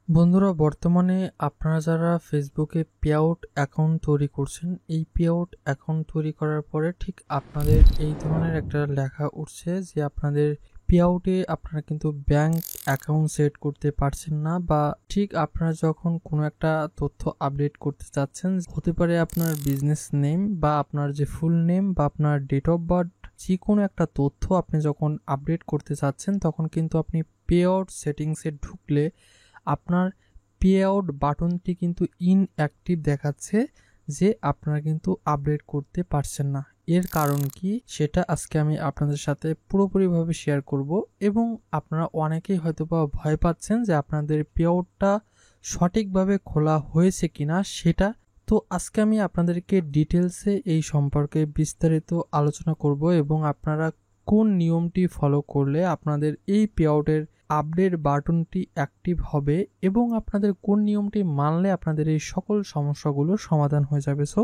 বন্ধুরা, বর্তমানে আপনারা যারা ফেসবুকে পেআউট অ্যাকাউন্ট তৈরি করছেন, এই পেআউট অ্যাকাউন্ট তৈরি করার পরে ঠিক আপনাদের এই ধরনের একটা লেখা উঠছে যে আপনাদের পেআউটে আপনারা কিন্তু ব্যাংক অ্যাকাউন্ট সেট করতে পারছেন না, বা ঠিক আপনারা যখন কোনো একটা তথ্য আপডেট করতে চাচ্ছেন, হতে পারে আপনার বিজনেস নেম বা আপনার যে ফুল নেম বা আপনার ডেট অফ বার্থ, যে কোনো একটা তথ্য আপনি যখন আপডেট করতে চাচ্ছেন তখন কিন্তু আপনি পেআউট সেটিংসে ঢুকলে আপনার পে আউট বাটনটি কিন্তু ইনঅ্যাক্টিভ দেখাচ্ছে, যে আপনারা কিন্তু আপডেট করতে পারছেন না। এর কারণ কি সেটা আজকে আমি আপনাদের সাথে পুরোপুরিভাবে শেয়ার করব, এবং আপনারা অনেকেই হয়তোবা ভয় পাচ্ছেন যে আপনাদের পে আউটটা সঠিকভাবে খোলা হয়েছে কিনা সেটা। তো আজকে আমি আপনাদেরকে ডিটেলসে এই সম্পর্কে বিস্তারিত আলোচনা করব, এবং আপনারা কোন নিয়মটি ফলো করলে আপনাদের এই পে আউটের আপডেট বাটনটি অ্যাক্টিভ হবে, এবং আপনাদের কোন নিয়মটি মানলে আপনাদের এই সকল সমস্যাগুলো সমাধান হয়ে যাবে। সো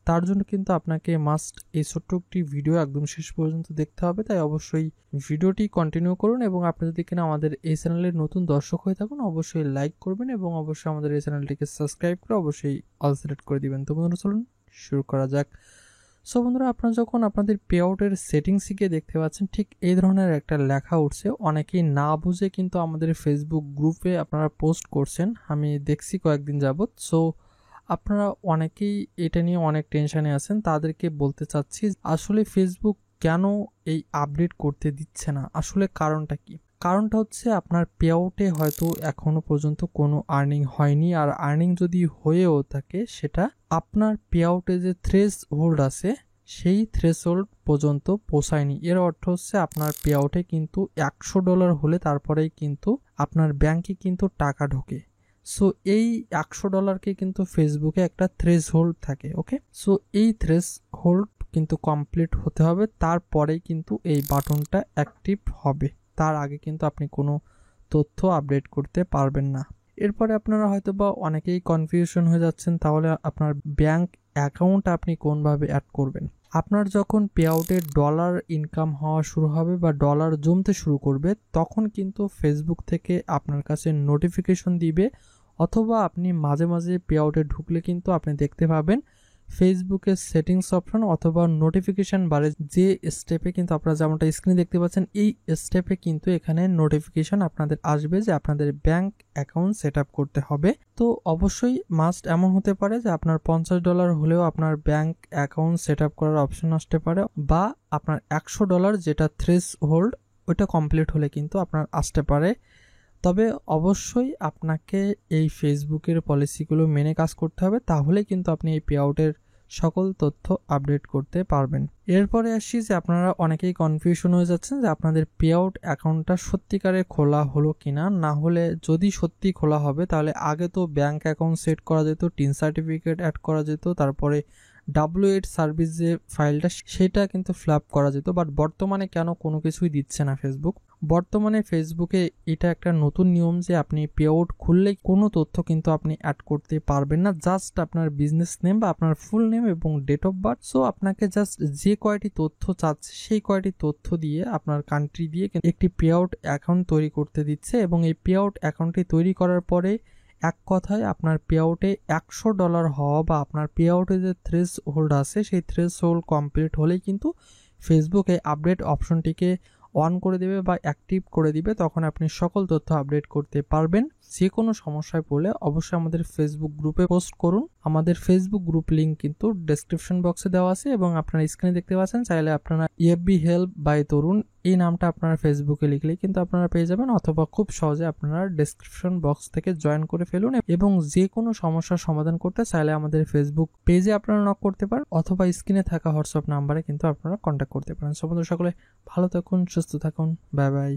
তার জন্য কিন্তু আপনাকে মাস্ট এই ছোট্ট একটি ভিডিও একদম শেষ পর্যন্ত দেখতে হবে, তাই অবশ্যই ভিডিওটি কন্টিনিউ করুন। এবং আপনি যদি কিনা আমাদের এই চ্যানেলের নতুন দর্শক হয়ে থাকুন, অবশ্যই লাইক করবেন এবং অবশ্যই আমাদের এই চ্যানেলটিকে সাবস্ক্রাইব করে অবশ্যই অল সিলেক্ট করে দিবেন। তো বন্ধুরা, চলুন শুরু করা যাক। সো বন্ধুরা, আপনারা যখন আপনাদের পে আউটের সেটিংসে গিয়ে দেখতে পাচ্ছেন ঠিক এই ধরনের একটা লেখা উঠছে, অনেকেই না বুঝে কিন্তু আমাদের ফেসবুক গ্রুপে আপনারা পোস্ট করছেন, আমি দেখছি কয়েকদিন যাবত। সো আপনারা অনেকেই এটা নিয়ে অনেক টেনশনে আছেন, তাদেরকে বলতে চাচ্ছি আসলে ফেসবুক কেন এই আপডেট করতে দিচ্ছে না, আসলে কারণটা কি। কারণটা হচ্ছে আপনার পে আউটে হয়তো এখনো পর্যন্ত কোনো আর্নিং হয়নি, আর আর্নিং যদি হয়েও থাকে সেটা আপনার পে আউটে যে থ্রেশ হোল্ড আছে সেই থ্রেশ হোল্ড পর্যন্ত পৌঁছায়নি। এর অর্থ হচ্ছে আপনার পে আউটে কিন্তু $100 হলে তারপরেই কিন্তু আপনার ব্যাংকে কিন্তু টাকা ঢোকে। সো এই $100কে কিন্তু ফেসবুকে একটা থ্রেশ হোল্ড থাকে, ওকে। সো এই থ্রেশ হোল্ড কিন্তু কমপ্লিট হতে হবে, তারপরেই কিন্তু এই বাটনটা অ্যাক্টিভ হবে। তার আগে কিন্তু আপনি কোনো তথ্য আপডেট করতে পারবেন না। এরপরে আপনারা হয়তো বা অনেকেই কনফিউশন হয়ে যাচ্ছেন, তাহলে আপনার ব্যাংক অ্যাকাউন্ট আপনি কোনভাবে অ্যাড করবেন। আপনার যখন পে আউটে ডলার ইনকাম হওয়া শুরু হবে বা ডলার জমতে শুরু করবে, তখন কিন্তু ফেসবুক থেকে আপনার কাছে নোটিফিকেশন দিবে, অথবা আপনি মাঝে মাঝে পে আউটে ঢুকলে কিন্তু আপনি দেখতে পাবেন ফেসবুকের সেটিংস অপশন অথবা নোটিফিকেশন বারে যে স্টেপে কিন্তু আপনারা যেমনটা স্ক্রিনে দেখতে পাচ্ছেন, এই স্টেপে কিন্তু এখানে নোটিফিকেশন আপনাদের আসবে যে আপনাদের ব্যাংক অ্যাকাউন্ট সেট আপ করতে হবে। তো অবশ্যই মাস্ট এমন হতে পারে যে আপনার $50 হলেও আপনার ব্যাংক অ্যাকাউন্ট সেট আপ করার অপশন আসতে পারে, বা আপনার $100 যেটা থ্রেশ হোল্ড ওইটা কমপ্লিট হলে কিন্তু আপনার আসতে পারে। তবে অবশ্যই আপনাকে এই ফেসবুকের পলিসিগুলো মেনে কাজ করতে হবে, তাহলে কিন্তু আপনি এই পে আউটের সকল তথ্য আপডেট করতে পারবেন। এরপরে আসি যে আপনারা অনেকেই কনফিউশন হয়ে যাচ্ছেন যে আপনাদের পে আউট অ্যাকাউন্টটা সত্যিকারে খোলা হলো কিনা। না হলে যদি সত্যি খোলা হবে তাহলে আগে তো ব্যাংক অ্যাকাউন্ট সেট করা যেত, টিন সার্টিফিকেট অ্যাড করা যেত, তারপরে W8 সার্ভিস যে ফাইলটা সেটা কিন্তু ফিল আপ করা যেত। বাট বর্তমানে কেন কোনো কিছুই দিচ্ছে না ফেসবুক। বর্তমানে ফেসবুকে এটা একটা নতুন নিয়ম যে আপনি পে আউট খুললেই কোনো তথ্য কিন্তু আপনি অ্যাড করতে পারবেন না, জাস্ট আপনার বিজনেস নেম বা আপনার ফুল নেম এবং ডেট অফ বার্থ। সো আপনাকে জাস্ট যে কয়টি তথ্য চাচ্ছে সেই কয়টি তথ্য দিয়ে আপনার কান্ট্রি দিয়ে একটি পে আউট অ্যাকাউন্ট তৈরি করতে দিচ্ছে, এবং এই পে আউট অ্যাকাউন্টটি তৈরি করার পরে এক কথায় আপনার পে আউটে $100 হওয়া বা আপনার পে আউটে যে থ্রেশ হোল্ড আছে সেই থ্রেশ হোল্ড কমপ্লিট হলেই কিন্তু ফেসবুক এই আপডেট অপশনটিকে অন করে দেবে বা অ্যাক্টিভ করে দিবে, তখন আপনি সকল তথ্য আপডেট করতে পারবেন। যে কোনো সমস্যায় পড়লে অবশ্যই আমাদের ফেসবুক গ্রুপে পোস্ট করুন। আমাদের ফেসবুক গ্রুপ লিঙ্ক কিন্তু ডেসক্রিপশন বক্সে দেওয়া আছে, এবং আপনারা স্ক্রিনে দেখতে পাচ্ছেন, চাইলে আপনারা এফবি হেল্প বাই তরুণ এই নামটা আপনারা ফেসবুকে লিখলেই কিন্তু আপনারা পেয়ে যাবেন, অথবা খুব সহজে আপনারা ডেসক্রিপশন বক্স থেকে জয়েন করে ফেলুন। এবং যে কোনো সমস্যার সমাধান করতে চাইলে আমাদের ফেসবুক পেজে আপনারা নক করতে পারেন, অথবা স্ক্রিনে থাকা হোয়াটসঅ্যাপ নাম্বারে কিন্তু আপনারা কন্ট্যাক্ট করতে পারেন। সো বন্ধুরা, সকলে ভালো থাকুন, সুস্থ থাকুন, বাই বাই।